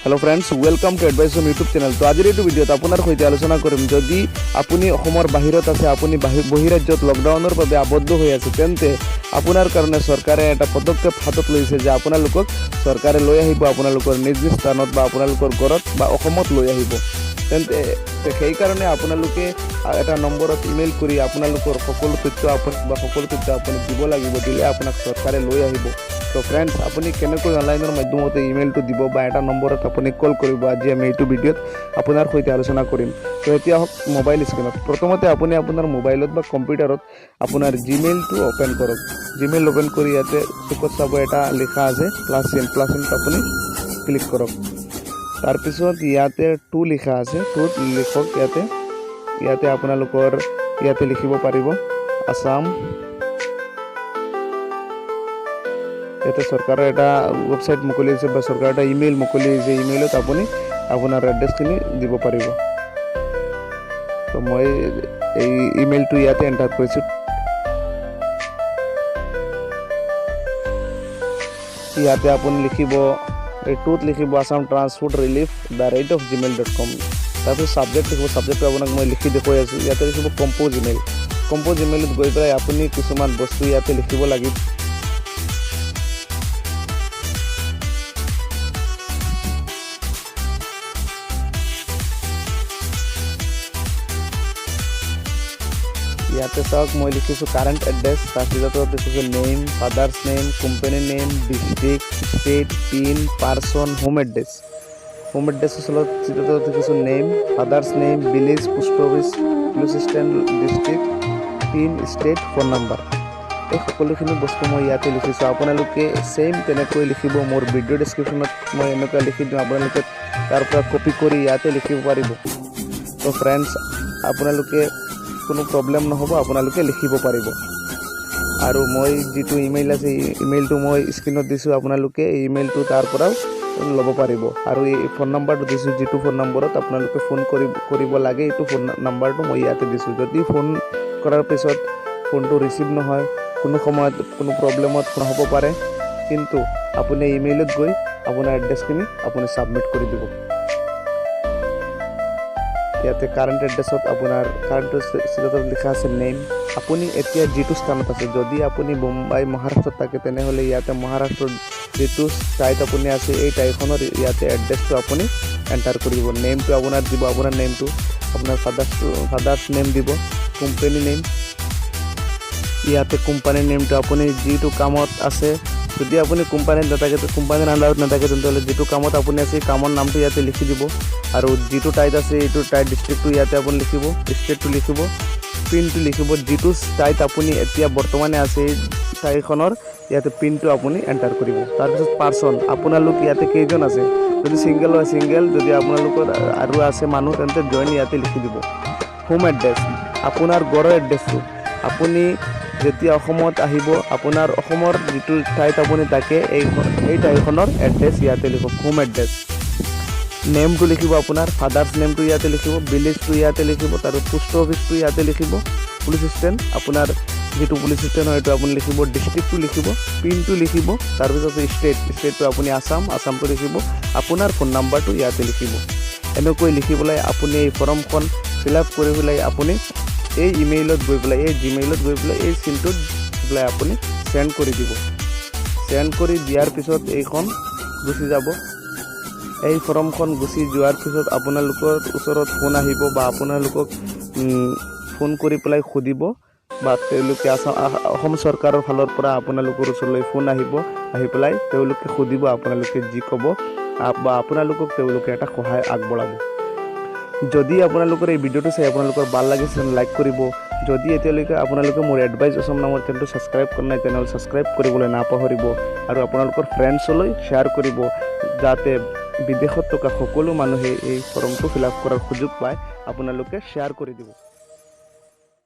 Hello friends welcome to advice from YouTube channel. तो आजिर एटू भिडिओत आपनार सहित आलोचना करिम जदि आपुनि अहोमर बाहिरत आछे आपुनि बहिराज्यत लकडाउनर भावे आबद्ध हय आछे तेन्ते आपुनार कारणे सरकारे एटा पदक्षेप हातत लैছে जे आपनालोকক सरकारे লৈ আহিব आपनालोকৰ निज स्थाনত बा आपनालोকৰ घरत बा अहोमत লৈ আহিব तेन्ते সেই কাৰণে আপোনালোকে এটা নম্বৰত ইমেইল কৰি আপোনালোকৰ সকলো তথ্য আপুনি দিব লাগিব দিলে আপোনাক চৰকাৰে লৈ আহিব। তো ফ্ৰেন্ডস আপুনি কেনেকৈ অনলাইনৰ মাধ্যমতে ইমেইলটো দিব বা এটা নম্বৰত আপুনি কল কৰিব আজি আমি এইটো ভিডিঅ'ত আপোনাৰ সৈতে আলোচনা কৰিম। তো এতিয়া মোবাইল স্ক্ৰীনত প্ৰথমতে আপুনি আপোনাৰ মোবাইলত বা কম্পিউটাৰত আপোনাৰ জিমেইলটো ওপেন কৰক। জিমেইল ওপেন কৰি ইয়াতে চুকত চাব এটা লিখা আছে ++, আপুনি ক্লিক কৰক। तार पिছত ইয়াতে 2 লিখা আছে 2 লিখক। ইয়াতে আপোনালোকৰ ইয়াতে লিখিব পাৰিব আসাম। ইয়াতে চৰকাৰৰ এটা ওয়েবসাইট মুকলি হৈছে বা চৰকাৰৰ এটা ইমেইল মুকলি হৈছে। ইমেইলত আপুনি আপোনাৰ এড্ৰেছখিনি দিব পাৰিব। তো মই এই ইমেইলটো ইয়াতে এন্টাৰ কৰিছো। ইয়াতে আপুনি লিখিব टूत लिखिब assamtransportrelif@gmail.com। तारपिছত सब्जेक्ट लिखिब। सब्जेक्ट आपनाक मैं लिखि देखुৱাই আছো। ইয়াতে লিখিব কম্পোজ ইমেইলত গৈ পেলাই আপুনি কিছুমান বস্তু ইয়াতে লিখিব লাগিব। ইয়াতে চাওক মই লিখিছো কারেন্ট এড্রেস, তাৰপিছত লিখিছো name, father's name, company name, district, state, pin, person, home address হলো লিখিছো name, father's name, village, post office, police station, district, pin, state, phone number. এই সকলোখিনি বস্তু মই ইয়াতে লিখিছো। আপোনালোকে সেম তেনেকৈ লিখিব। মোৰ ভিডিও ডেসক্ৰিপশনত মই এনেকৈ লিখি দিম, আপোনালোকে তাৰ পৰা কপি কৰি ইয়াতে লিখিব পাৰিব। তো ফ্ৰেন্ডস আপোনালোকে কোনো প্ৰবলেম নহব, আপোনালোকে লিখিব পাৰিব। আৰু মই যেটো ইমেইল আছে ইমেইলটো মই স্ক্ৰিনত দিছো, আপোনালোকে এই ইমেইলটো তাৰ পৰা ল'ব পাৰিব। আৰু এই ফোন নাম্বাৰটো দিছো, যেটো ফোন নম্বৰত আপোনালোকে ফোন কৰিব লাগে এইটো ফোন নাম্বাৰটো মই ইয়াতে দিছো। যদি ফোন কৰাৰ পিছত ফোনটো ৰিসিভ নহয়, কোনো সময়ত কোনো প্ৰবলেমত হ'ব পাৰে, কিন্তু আপুনি ইমেইলত গৈ আপোনাৰ এড্ৰেছখিনি আপুনি সাবমিট কৰি দিব। ইয়াতে কাৰেন্ট এড্ৰেছত আপোনাৰ কারেন্ট এড্রেছত লিখা আছে নেম। আপুনি এতিয়া যেটো স্থানত আছে, যদি আপুনি মুম্বাই মহাৰাষ্ট্ৰত থাকে তেনেহলে ইয়াতে মহাৰাষ্ট্ৰৰ যেটো ঠাইত আপুনি আছে এই ঠাইখনৰ ইয়াতে এড্ৰেছটো আপুনি এন্টাৰ কৰিব। নেমটো আপোনাৰ দিব, আপোনাৰ নেমটো আপোনাৰ ফাদার্স নেম দিব, কোম্পানি নেম ইয়াতে কোম্পানি নেমটো আপুনি যেটো কামত আছে, যদি আপুনি কোম্পানিত নাথাকে কোম্পানিৰ আন্ডাৰত নাথাকে তেন্তে যেটো কামত আপুনি আছে কামৰ নামটো ইয়াতে লিখি দিব। আৰু যেটো টাইট আছে এইটো টাইট ডিস্ট্রিক্টটো ইয়াতে আপুনি লিখিব, স্টেটটো লিখিব, পিনটো লিখিব। যেটো টাইট আপুনি এতিয়া বৰ্তমানে আছে ঠাইখনৰ ইয়াতে পিনটো আপুনি এন্টাৰ কৰিব। তাৰপিছত পাৰ্সন, আপোনালোক ইয়াতে কেইজন আছে, যদি সিঙ্গেল হয় সিঙ্গেল, যদি আপোনালোকৰ আৰু আছে মানুহ তেন্তে জয়েন ইয়াতে লিখি দিব। হোম এড্ৰেছ, আপোনাৰ ঘৰৰ এড্ৰেছটো আপুনি যেতিয়া অসমত আহিব আপোনাৰ অসমৰ যেটো ঠাইত আপুনি থাকে এই ঠাইখনৰ এড্ৰেছ ইয়াতে লিখক, হোম এড্ৰেছ। নেমটো লিখিব, আপোনাৰ ফাদাৰ্স নেমটো ইয়াতে লিখিব, ভিলেজটো ইয়াতে লিখিব, তাৰ পোস্ট অফিসটো ইয়াতে লিখিব, পুলিশ স্টেশন আপোনাৰ যেটো পুলিশ স্টেশন হয় এইটো আপুনি লিখিব, ডিস্ট্ৰিক্টটো লিখিব, পিনটো লিখিব, তাৰপিছত স্টেটটো আপুনি আসামটো লিখিব, আপোনাৰ ফোন নাম্বাৰটো ইয়াতে লিখিব। এনেকৈ লিখি পেলাই আপুনি এই ফৰ্মখন ফিল আপ কৰি পেলাই আপুনি এই ইমেইলত গৈ পেলাই এই জিমেইলত গৈ পেলাই এই চিনটোত পেলাই আপুনি সেন্ড কৰি দিব। সেন্ড কৰি দিয়াৰ পিছত এইখন গুচি যাব। এই ফৰ্মখন গুচি যোৱাৰ পিছত আপোনালোকৰ ওচৰত ফোন আহিব বা আপোনালোকক ফোন কৰি পেলাই খুদিব বা তেওঁলোকে অসম চৰকাৰৰ ফালৰ পৰা আপোনালোকৰ ওচৰলৈ ফোন আহিব, আহি পেলাই তেওঁলোকে খুদিব আপোনালোকে যি ক'ব বা আপোনালোকক তেওঁলোকে এটা সহায় আগবঢ়াব। যদি আপোনালোকৰ এই ভিডিওটো চাই আপোনালোকৰ ভাল লাগিছে লাইক কৰিব। যদি এতিয়ালৈকে আপোনালোকে মোৰ এডভাইস আসাম নামৰ চেনেলটো সাবস্ক্ৰাইব কৰা নাই তেনেহলে সাবস্ক্ৰাইব কৰিবলৈ নাপাহৰিব আৰু আপোনালোকৰ ফ্ৰেণ্ডছলৈ শ্বেয়াৰ কৰিব, যাতে বিদেশত থকা সকলো মানুহে এই ফৰ্মটো ফিল আপ কৰাৰ সুযোগ পায়। আপোনালোকে শ্বেয়াৰ কৰি দিব।